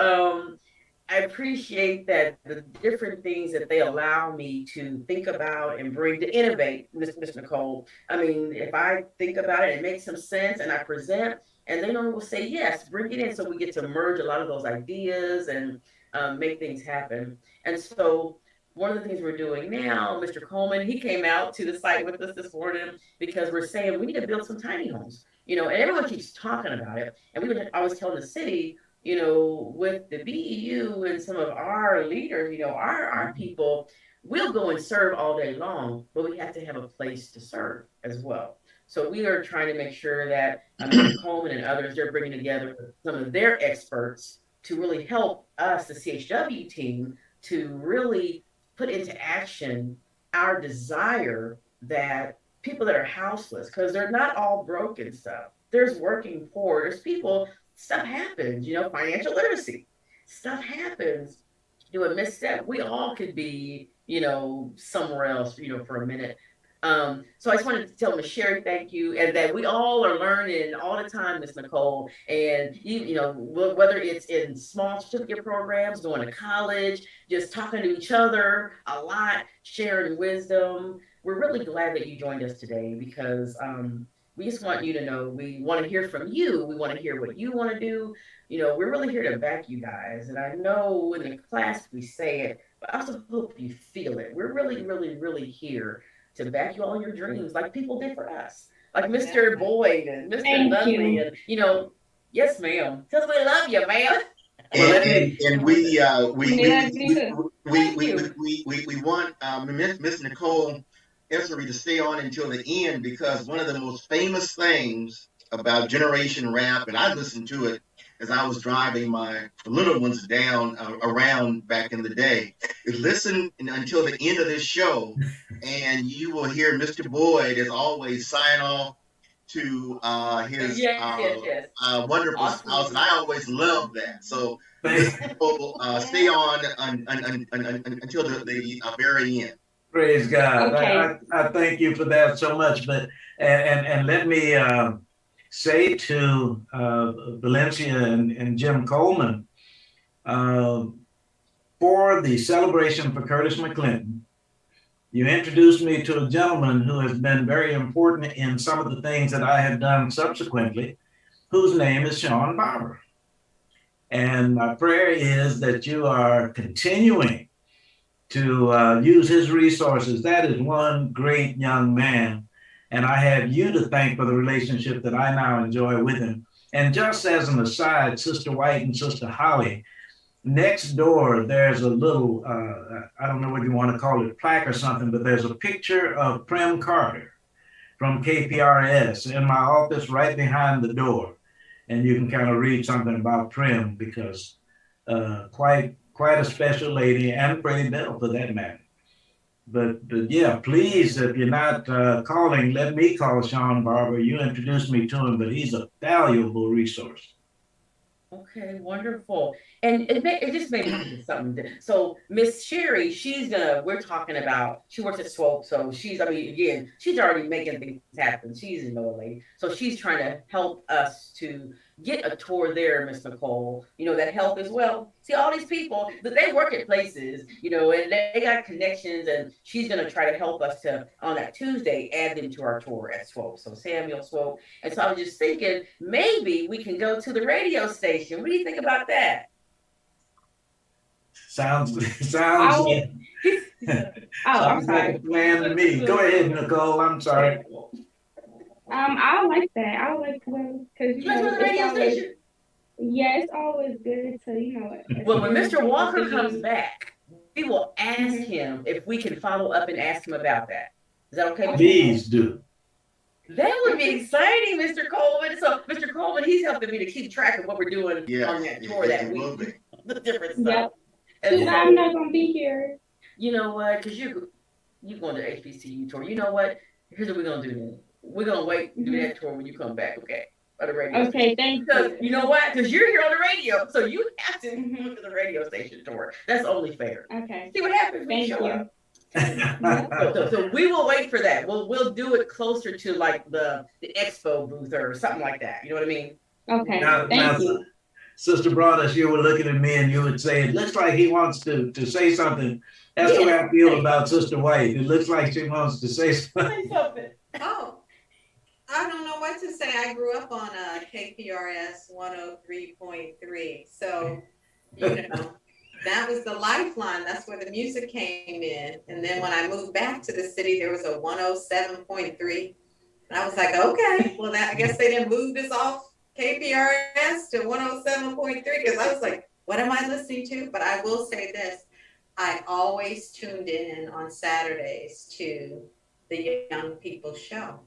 I appreciate that the different things that they allow me to think about and bring to innovate, Miss Nicole. I mean, if I think about it, it makes some sense and I present, and they will say, yes, bring it in. So we get to merge a lot of those ideas and make things happen. And so one of the things we're doing now, Mr. Coleman, he came out to the site with us this morning because we're saying we need to build some tiny homes, and everyone keeps talking about it. And I was telling the city, with the BEU and some of our leaders, our people, we'll go and serve all day long, but we have to have a place to serve as well. So we are trying to make sure that Mr. Coleman and others, they're bringing together some of their experts to really help us, the CHW team, to really put into action our desire that people that are houseless, because they're not all broken stuff. There's working poor, there's people, stuff happens, financial literacy, stuff happens. Do a misstep, we all could be, somewhere else, for a minute. So I just wanted to tell Ms. Sherry thank you, and that we all are learning all the time, Ms. Nicole, and whether it's in small certificate programs, going to college, just talking to each other a lot, sharing wisdom. We're really glad that you joined us today because we just want you to know we want to hear from you. We want to hear what you want to do. We're really here to back you guys, and I know in the class we say it, but I also hope you feel it. We're really, really, really here to back you all in your dreams, like people did for us, like Mr. Boyd and Mr. Dudley, and yes, ma'am. Tell us we love you, ma'am. And we want Miss Nicole Essery to stay on until the end, because one of the most famous things about Generation Rap, and I listened to it as I was driving my little ones down around back in the day, is listen until the end of this show, and you will hear Mr. Boyd, as always, sign off to his wonderful awesome spouse, and I always love that. So stay on until the very end. Praise God. Okay. I thank you for that so much. But and let me say to Valencia and Jim Coleman, for the celebration for Curtis McClinton, you introduced me to a gentleman who has been very important in some of the things that I have done subsequently, whose name is Sean Barber. And my prayer is that you are continuing to use his resources. That is one great young man And I have you to thank for the relationship that I now enjoy with him. And just as an aside, Sister White and Sister Holly, next door, there's a little, I don't know what you want to call it, plaque or something, but there's a picture of Prim Carter from KPRS in my office right behind the door. And you can kind of read something about Prim because quite a special lady, and Freddie Bell for that matter. But yeah, please, if you're not calling, let me call Sean Barber. You introduced me to him, but he's a valuable resource. Okay, wonderful. And it just made me think of something. So Miss Sherry, we're talking about, she works at Swope. So again, she's already making things happen. She's a know lady. So she's trying to help us to get a tour there, Miss Nicole. That help as well. See, all these people, they work at places, and they got connections, and she's going to try to help us to, on that Tuesday, add them to our tour at Swope. So Samuel Swope. And so I was just thinking, maybe we can go to the radio station. What do you think about that? Sounds Oh, I'm sounds like sorry. a plan to me. Go ahead, Nicole. I'm sorry. I like that. I like to go because You like to go to the radio station? yeah, it's always good to Well, when experience Mr. Walker something comes new. back, we will ask him if we can follow up and ask him about that. Is that okay with you? Please do. That would be exciting, Mr. Coleman. So, Mr. Coleman, he's helping me to keep track of what we're doing on that tour that week. The different stuff. Yep. And Because I'm not gonna be here. you know what? Because you going to HBCU tour. You know what? Here's what we're gonna do then. We're gonna wait to do that tour when you come back, okay? On the radio. Okay, thank Because you. you know what? Because you're here on the radio, so you have to move to the radio station tour. That's only fair. Okay, See what happens when you thank show you. up. So we will wait for that. We'll do it closer to like the expo booth or something like that. You know what I mean? Okay, Now, thank you. Sister Broadus, you were looking at me and you would say, it looks like he wants to say something. That's the way I feel about Sister White. It looks like she wants to say something. Oh, I don't know what to say. I grew up on KPRS 103.3. So, that was the lifeline. That's where the music came in. And then when I moved back to the city, there was a 107.3. And I was like, okay, well, I guess they didn't move this off KPRS to 107.3 because I was like, what am I listening to? But I will say this. I always tuned in on Saturdays to the Young People Show.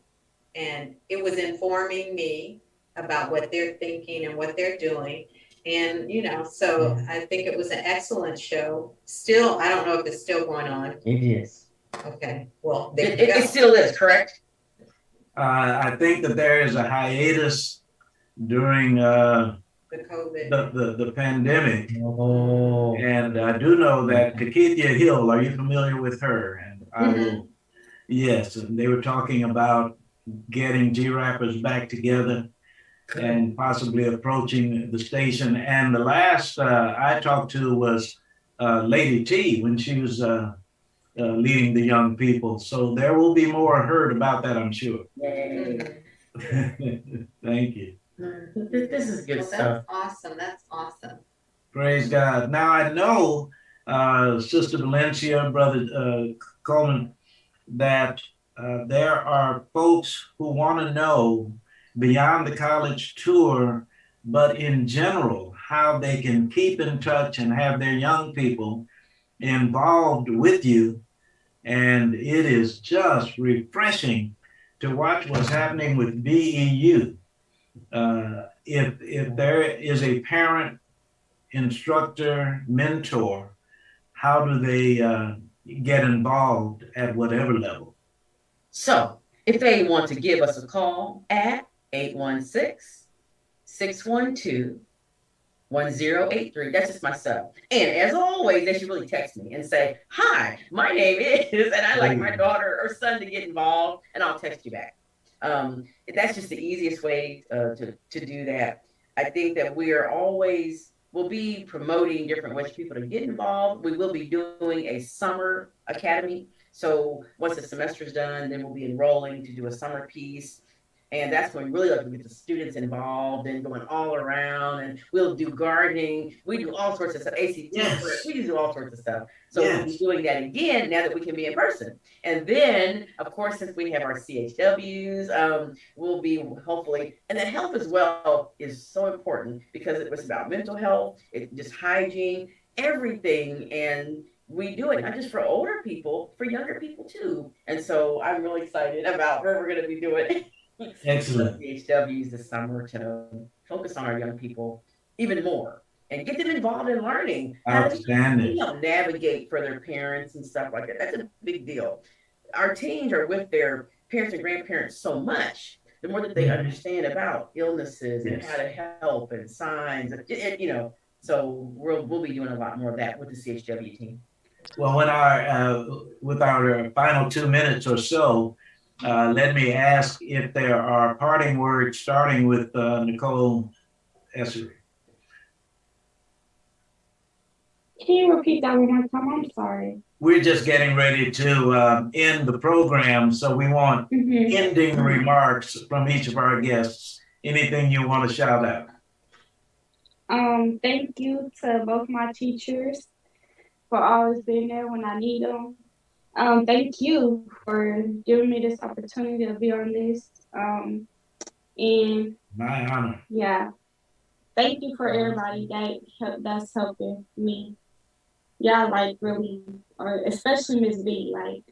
And it was informing me about what they're thinking and what they're doing. And, so I think it was an excellent show. Still, I don't know if it's still going on. It is. Okay, well, there you go. It still is, correct? I think that there is a hiatus during The COVID. the pandemic. Oh. And I do know that Kakithia Hill, are you familiar with her? And I will, yes, and they were talking about getting G-Rappers back together and possibly approaching the station. And the last I talked to was Lady T when she was leading the young people. So there will be more heard about that, I'm sure. Thank you. This is good stuff. That's awesome. That's awesome. Praise God. Now I know, Sister Valencia, Brother Coleman, that there are folks who want to know beyond the college tour, but in general, how they can keep in touch and have their young people involved with you. And it is just refreshing to watch what's happening with BEU. If there is a parent, instructor, mentor, how do they get involved at whatever level? So if they want to give us a call at 816-612-1083. That's just my cell. And as always, they should really text me and say, hi, my name is, and I like my daughter or son to get involved, and I'll text you back. That's just the easiest way to do that. I think that we'll be promoting different ways for people to get involved. We will be doing a summer academy. So once the semester's done, then we'll be enrolling to do a summer piece. And that's when we really like to get the students involved and going all around. And we'll do gardening. We do all sorts of stuff. ACT, Yes. we do all sorts of stuff. So we'll be Yes. doing that again now that we can be in person. And then, of course, since we have our CHWs, we'll be hopefully, and then health as well is so important because it was about mental health, it just hygiene, everything. And we do it not just for older people, for younger people too. And so I'm really excited about where we're going to be doing Excellent. CHWs this summer to focus on our young people even more and get them involved in learning how to Outstanding. navigate for their parents and stuff like that. That's a big deal. Our teens are with their parents and grandparents so much. The more that they understand about illnesses and how to help and signs, so we'll be doing a lot more of that with the CHW team. Well, with our final 2 minutes or so, let me ask if there are parting words, starting with Nicole Essery. Can you repeat that one more time? I'm sorry. We're just getting ready to end the program, so we want ending remarks from each of our guests. Anything you want to shout out? Thank you to both my teachers for always being there when I need them. Thank you for giving me this opportunity to be on this. And My honor. yeah, thank you for everybody that's helping me. Y'all like really, or especially Miss B, like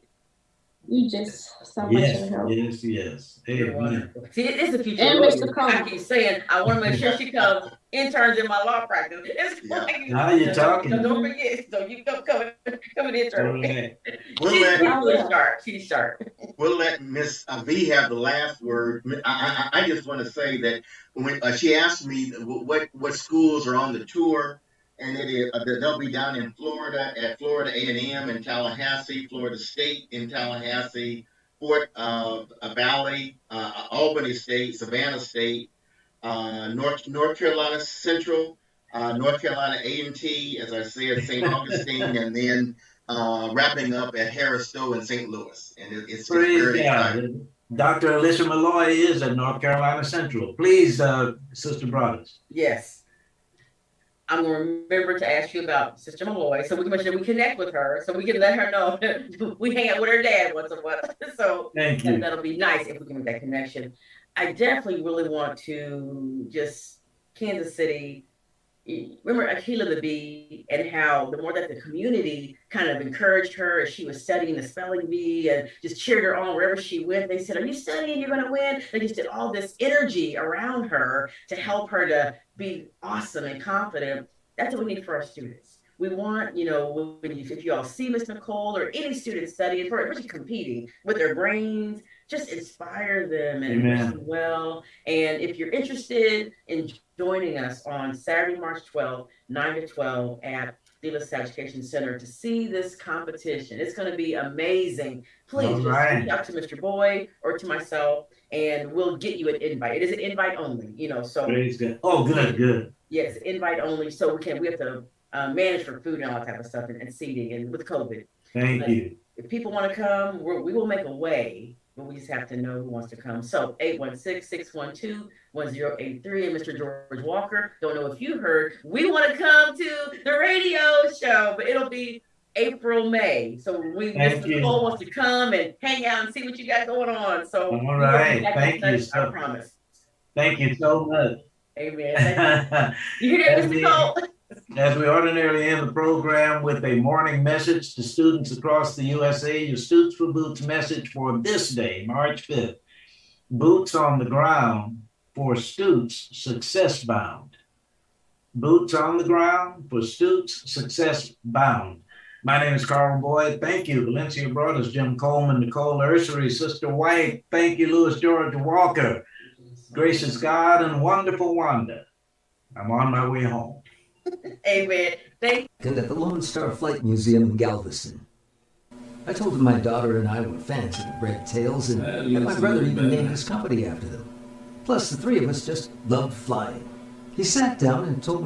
you just so much help. Yes. Amen. See, it's the future. And Mr. Cole. I keep saying I want to make sure she comes interns in my law practice. It's Now you're talking. Don't forget. So you come in intern. She's sharp. We'll let Miss V have the last word. I just want to say that when she asked me what schools are on the tour, and they'll be down in Florida at Florida A&M in Tallahassee, Florida State in Tallahassee, Fort Valley, Albany State, Savannah State, North Carolina Central, North Carolina A&T, as I said, St. Augustine, and then wrapping up at Harris Stowe in St. Louis. And it's very exciting. Dr. Alicia Malloy is at North Carolina Central. Please, Sister Brothers. Yes. I'm going to remember to ask you about Sister Malloy so we can make sure we connect with her so we can let her know we hang out with her dad once in a while. So thank you. That'll be nice if we can make that connection. I definitely really want to just Kansas City. Remember Akila the Bee and how the more that the community kind of encouraged her as she was studying the spelling bee and just cheered her on wherever she went. They said, "Are you studying? You're going to win." They just did all this energy around her to help her to be awesome and confident. That's what we need for our students. We want, if you all see Miss Nicole or any student studying, especially competing with their brains, just inspire them and wish them well. And if you're interested in joining us on Saturday, March 12th, 9 to 12 at the List Education Center to see this competition. It's going to be amazing. Please just reach out to Mr. Boyd or to myself and we'll get you an invite. It is an invite only, so. Good. Oh, good. Yes, invite only. So we have to manage for food and all that type of stuff and seating and with COVID. Thank you. If people want to come, we will make a way. But we just have to know who wants to come. So 816-612-1083 and Mr. George Walker. Don't know if you heard. We want to come to the radio show, but it'll be April, May. So Mr. Nicole wants to come and hang out and see what you got going on. So all right. Thank you. I promise. Thank you so much. Amen. You hear that, Mr. Cole? As we ordinarily end the program with a morning message to students across the USA, your Students for Boots message for this day, March 5th. Boots on the ground for Stutes success bound. Boots on the ground for Stutes success bound. My name is Carl Boyd. Thank you, Valencia Brothers, Jim Coleman, Nicole Ursery, Sister White. Thank you, Louis George Walker. Gracious God and wonderful Wanda. I'm on my way home. Amen. Thank you. At the Lone Star Flight Museum in Galveston. I told him my daughter and I were fans of the Red Tails, and my brother even named his company after them. Plus, the three of us just loved flying. He sat down and told me